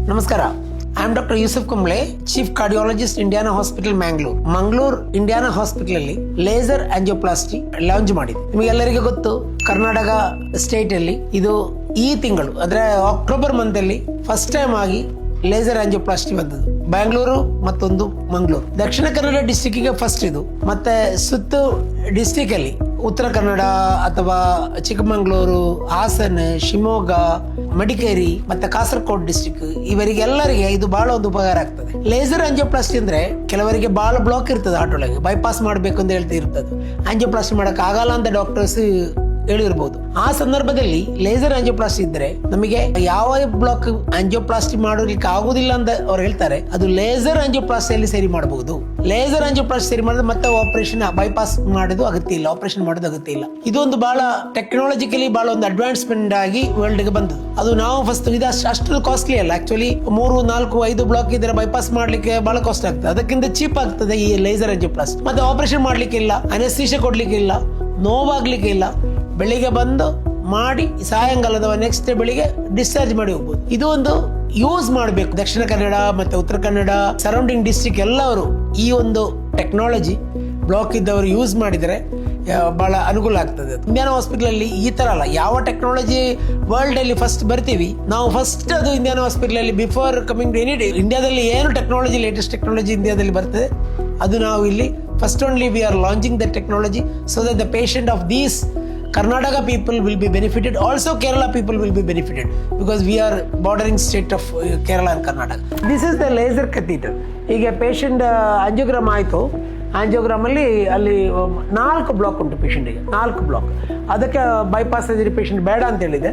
ನಮಸ್ಕಾರ. I am doctor Yusuf Kumble, chief cardiologist, Indiana hospital, Mangaluru Indiana hospital ಅಲ್ಲಿ laser angioplasty launch ಮಾಡಿದೆ. ನಿಮಗೆಲ್ಲರಿಗೂ ಗೊತ್ತು, ಕರ್ನಾಟಕ ಸ್ಟೇಟ್ ಅಲ್ಲಿ ಇದು ಈ ತಿಂಗಳು ಅಂದ್ರೆ ಅಕ್ಟೋಬರ್ ಮಂತ್ ಅಲ್ಲಿ ಫಸ್ಟ್ ಟೈಮ್ ಆಗಿ ಲೇಸರ್ ಆಂಜಿಯೋಪ್ಲಾಸ್ಟಿ ಬಂದದ್ದು. ಬ್ಯಾಂಗ್ಳೂರು ಮತ್ತೊಂದು ಮಂಗಳೂರು. ದಕ್ಷಿಣ ಕನ್ನಡ ಡಿಸ್ಟಿಕ್ಗೆ ಫಸ್ಟ್ ಇದು. ಮತ್ತೆ ಸುತ್ತು ಡಿಸ್ಟಿಕ್ ಅಲ್ಲಿ ಉತ್ತರ ಕನ್ನಡ ಅಥವಾ ಚಿಕ್ಕಮಗಳೂರು, ಹಾಸನ, ಶಿವಮೊಗ್ಗ, ಮಡಿಕೇರಿ ಮತ್ತೆ ಕಾಸರಗೋಡು ಡಿಸ್ಟಿಕ್ ಇವರಿಗೆಲ್ಲರಿಗೆ ಇದು ಬಹಳ ಒಂದು ಉಪಕಾರ ಆಗ್ತದೆ. ಲೇಸರ್ ಆಂಜಿಯೋಪ್ಲಾಸ್ಟಿ ಅಂದ್ರೆ ಕೆಲವರಿಗೆ ಬಹಳ ಬ್ಲಾಕ್ ಇರ್ತದೆ, ಆಟೊಳಗೆ ಬೈಪಾಸ್ ಮಾಡಬೇಕು ಅಂತ ಹೇಳ್ತಾ ಇರ್ತದೆ. ಆಂಜಿಯೋಪ್ಲಾಸ್ಟಿ ಮಾಡಕ್ ಆಗಲ್ಲ ಅಂತ ಡಾಕ್ಟರ್ಸ್ ಹೇಳಿರ್ಬೋದು. ಆ ಸಂದರ್ಭದಲ್ಲಿ ಲೇಸರ್ ಆಂಜಿಯೋಪ್ಲಾಸ್ಟಿ ಇದ್ರೆ ನಮಗೆ ಯಾವ ಬ್ಲಾಕ್ ಆಂಜಿಯೋಪ್ಲಾಸ್ಟಿ ಮಾಡೋದಕ್ಕೆ ಆಗುದಿಲ್ಲ ಅಂತ ಅವ್ರು ಹೇಳ್ತಾರೆ, ಅದು ಲೇಸರ್ ಆಂಜಿಯೋಪ್ಲಾಸ್ಟಿಯಲ್ಲಿ ಸರಿ ಮಾಡಬಹುದು. ಲೇಸರ್ ಆಂಜಿಯೋಪ್ಲಾಸ್ಟಿ ಸರಿ ಮಾಡಿದ್ರೆ ಮತ್ತೆ ಆಪರೇಷನ್ ಬೈಪಾಸ್ ಮಾಡೋದು ಅಗತ್ಯ ಇಲ್ಲ, ಆಪರೇಷನ್ ಮಾಡೋದು ಅಗತ್ಯ ಇಲ್ಲ. ಇದೊಂದು ಬಹಳ ಟೆಕ್ನಾಲಜಿಕಲಿ ಬಹಳ ಒಂದು ಅಡ್ವಾನ್ಸ್ಮೆಂಟ್ ಆಗಿ ವರ್ಲ್ಡ್ ಗೆ ಬಂದದ್ದು. ಅದು ನಾವು ಫಸ್ಟ್ ಇದು ಅಷ್ಟು ಕಾಸ್ಟ್ಲಿ ಅಲ್ಲ. ಆಕ್ಚುಲಿ 3, 4, 5 ಬ್ಲಾಕ್ ಇದ್ರೆ ಬೈಪಾಸ್ ಮಾಡ್ಲಿಕ್ಕೆ ಬಹಳ ಕಾಸ್ಟ್ ಆಗ್ತದೆ. ಅದಕ್ಕಿಂತ ಚೀಪ್ ಆಗ್ತದೆ ಈ ಲೇಸರ್ ಆಂಜಿಯೋಪ್ಲಾಸ್ಟಿ. ಮತ್ತೆ ಆಪರೇಷನ್ ಮಾಡ್ಲಿಕ್ಕೆ ಇಲ್ಲ, ಅನೆಸ್ಥೀಶಿಯಾ ಕೊಡ್ಲಿಕ್ಕೆ ಇಲ್ಲ, ನೋವಾಗ್ಲಿಕ್ಕೆ ಇಲ್ಲ. ಬೆಳಿಗ್ಗೆ ಬಂದು ಮಾಡಿ ಸಾಯಂಕಾಲದ ನೆಕ್ಸ್ಟ್ ಡೇ ಬೆಳಿಗ್ಗೆ ಡಿಸ್ಚಾರ್ಜ್ ಮಾಡಿ ಹೋಗ್ಬೋದು. ಇದು ಒಂದು ಯೂಸ್ ಮಾಡಬೇಕು. ದಕ್ಷಿಣ ಕನ್ನಡ ಮತ್ತೆ ಉತ್ತರ ಕನ್ನಡ ಸರೌಂಡಿಂಗ್ ಡಿಸ್ಟ್ರಿಕ್ಟ್ ಎಲ್ಲವರು ಈ ಒಂದು ಟೆಕ್ನಾಲಜಿ ಬ್ಲಾಕ್ ಇದ್ದವರು ಯೂಸ್ ಮಾಡಿದರೆ ಬಹಳ ಅನುಕೂಲ ಆಗ್ತದೆ. ಇಂಡಿಯಾನಾ ಹಾಸ್ಪಿಟಲ್ ಅಲ್ಲಿ ಈ ತರ ಅಲ್ಲ, ಯಾವ ಟೆಕ್ನಾಲಜಿ ವರ್ಲ್ಡ್ ಅಲ್ಲಿ ಫಸ್ಟ್ ಬರ್ತೀವಿ ನಾವು, ಫಸ್ಟ್ ಅದು ಇಂಡಿಯಾನಾ ಹಾಸ್ಪಿಟಲ್ ಅಲ್ಲಿ ಬಿಫೋರ್ ಕಮಿಂಗ್ ಎನಿ ಡೇ ಇಂಡಿಯಾದಲ್ಲಿ ಏನು ಟೆಕ್ನಾಲಜಿ, ಲೇಟೆಸ್ಟ್ ಟೆಕ್ನಾಲಜಿ ಇಂಡಿಯಾದಲ್ಲಿ ಬರ್ತದೆ ಅದು ನಾವು ಇಲ್ಲಿ first only we are launching the technology so that the patient of these Karnataka people will be benefited. Also Kerala people will be benefited because we are bordering state of Kerala and Karnataka. This is the laser catheter. ಈಗ patient angiogram ಆಯಿತು, angiogram ಅಲ್ಲಿ 4 block ಉಂಟು ಪೇಷಂಟಿಗೆ, 4 block. ಅದಕ್ಕೆ bypass surgery patient ಬೇಡ ಅಂತ ಹೇಳಿದೆ.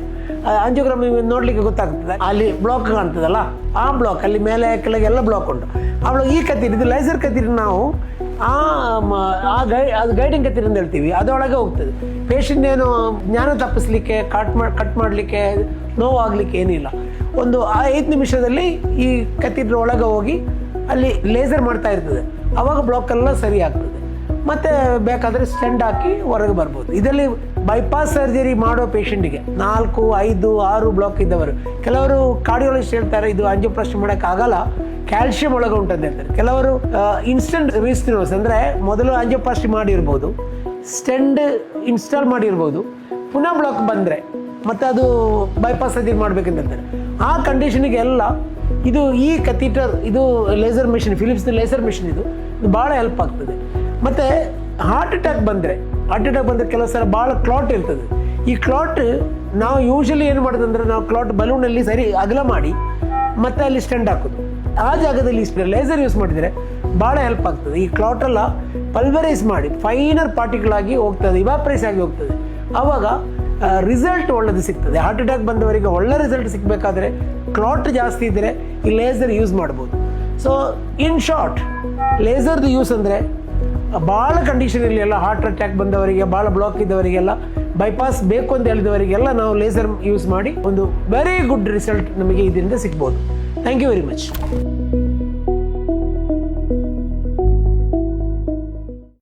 Angiogram ನೋಡ್ಲಿಕ್ಕೆ ಗೊತ್ತಾಗ್ತದೆ, ಅಲ್ಲಿ ಬ್ಲಾಕ್ ಕಾಣ್ತದಲ್ಲ, ಆ ಬ್ಲಾಕ್ ಅಲ್ಲಿ ಮೇಲೆ ಕೆಳಗೆ ಎಲ್ಲ ಬ್ಲಾಕ್ ಉಂಟು. ಅವಳು ಈ ಕತೀರ್, ಇದು ಲೈಸರ್ ಕತೀರ್, ನಾವು ಅದು ಗೈಡಿಂಗ್ ಕತೀರ್ ಅಂತ ಹೇಳ್ತೀವಿ, ಅದರೊಳಗೆ ಹೋಗ್ತದೆ. ಪೇಷಂಟ್ ಏನು ಜ್ಞಾನ ತಪ್ಪಿಸ್ಲಿಕ್ಕೆ, ಕಟ್ ಮಾಡಲಿಕ್ಕೆ, ನೋವಾಗಲಿಕ್ಕೆ ಏನಿಲ್ಲ. ಒಂದು 5 ನಿಮಿಷದಲ್ಲಿ ಈ ಕತೀರ್ ಒಳಗೆ ಹೋಗಿ ಅಲ್ಲಿ ಲೇಸರ್ ಮಾಡ್ತಾ ಇರ್ತದೆ. ಅವಾಗ ಬ್ಲಾಕ್ ಎಲ್ಲ ಸರಿ ಆಗ್ತದೆ. ಮತ್ತೆ ಬೇಕಾದರೆ ಸ್ಟೆಂಟ್ ಹಾಕಿ ಹೊರಗೆ ಬರ್ಬೋದು. ಇದರಲ್ಲಿ ಬೈಪಾಸ್ ಸರ್ಜರಿ ಮಾಡೋ ಪೇಷಂಟಿಗೆ 4, 5, 6 ಬ್ಲಾಕ್ ಇದ್ದವರು, ಕೆಲವರು ಕಾರ್ಡಿಯಾಲಜಿಸ್ಟ್ ಹೇಳ್ತಾರೆ ಇದು ಆಂಜಿಯೋಪ್ಲಾಸ್ಟಿ ಮಾಡೋಕೆ ಆಗಲ್ಲ, ಕ್ಯಾಲ್ಸಿಯಂ ಒಳಗೆ ಉಂಟಂತ ಹೇಳ್ತಾರೆ. ಕೆಲವರು ಇನ್ಸ್ಟೆಂಟ್ ರಿಸ್ಟಿನೋಸ್ ಅಂದರೆ ಮೊದಲು ಆಂಜಿಯೋಪ್ಲಾಸ್ಟಿ ಮಾಡಿರ್ಬೋದು, ಸ್ಟೆಂಟ್ ಇನ್ಸ್ಟಾಲ್ ಮಾಡಿರ್ಬೋದು, ಪುನಃ ಬ್ಲಾಕ್ ಬಂದರೆ ಮತ್ತೆ ಅದು ಬೈಪಾಸ್ ಸರ್ಜರಿ ಮಾಡ್ಬೇಕಂತ ಹೇಳ್ತಾರೆ. ಆ ಕಂಡೀಷನಿಗೆ ಎಲ್ಲ ಇದು ಈ ಕತೀಟರ್, ಇದು laser machine, Philips laser machine, ಇದು ಭಾಳ ಹೆಲ್ಪ್ ಆಗ್ತದೆ. ಮತ್ತು ಹಾರ್ಟ್ ಅಟ್ಯಾಕ್ ಬಂದರೆ ಕೆಲವು ಸಲ ಭಾಳ ಕ್ಲಾಟ್ ಇರ್ತದೆ. ಈ ಕ್ಲಾಟ್ ನಾವು ಯೂಶಲಿ ಏನು ಮಾಡೋದು ಅಂದರೆ, ನಾವು ಕ್ಲಾಟ್ ಬಲೂನಲ್ಲಿ ಸರಿ ಅಗಲ ಮಾಡಿ ಮತ್ತೆ ಅಲ್ಲಿ ಸ್ಟೆಂಟ್ ಹಾಕೋದು. ಆ ಜಾಗದಲ್ಲಿ ಲೇಸರ್ ಯೂಸ್ ಮಾಡಿದರೆ ಭಾಳ ಹೆಲ್ಪ್ ಆಗ್ತದೆ. ಈ ಕ್ಲಾಟ್ ಎಲ್ಲ ಪಲ್ವರೈಸ್ ಮಾಡಿ ಫೈನರ್ ಪಾರ್ಟಿಕಲ್ ಆಗಿ ಹೋಗ್ತದೆ, ಇವಾಪ್ರೈಸ್ ಆಗಿ ಹೋಗ್ತದೆ. ಆವಾಗ ರಿಸಲ್ಟ್ ಒಳ್ಳೆದು ಸಿಗ್ತದೆ. ಹಾರ್ಟ್ ಅಟ್ಯಾಕ್ ಬಂದವರಿಗೆ ಒಳ್ಳೆ ರಿಸಲ್ಟ್ ಸಿಗಬೇಕಾದ್ರೆ ಕ್ಲಾಟ್ ಜಾಸ್ತಿ ಇದ್ದರೆ ಈ ಲೇಸರ್ ಯೂಸ್ ಮಾಡ್ಬೋದು. ಸೊ ಇನ್ ಶಾರ್ಟ್, ಲೇಸರ್ದು ಯೂಸ್ ಅಂದರೆ ಭಾಳ ಕಂಡೀಷನಲ್ಲಿ ಎಲ್ಲ, ಹಾರ್ಟ್ ಅಟ್ಯಾಕ್ ಬಂದವರಿಗೆ, ಭಾಳ ಬ್ಲಾಕ್ ಇದ್ದವರಿಗೆಲ್ಲ, ಬೈಪಾಸ್ ಬೇಕು ಅಂತ ಹೇಳಿದವರಿಗೆಲ್ಲ ನಾವು ಲೇಸರ್ ಯೂಸ್ ಮಾಡಿ ಒಂದು ವೆರಿ ಗುಡ್ ರಿಸಲ್ಟ್ ನಮಗೆ ಇದರಿಂದ ಸಿಗ್ಬೋದು. Thank you very much.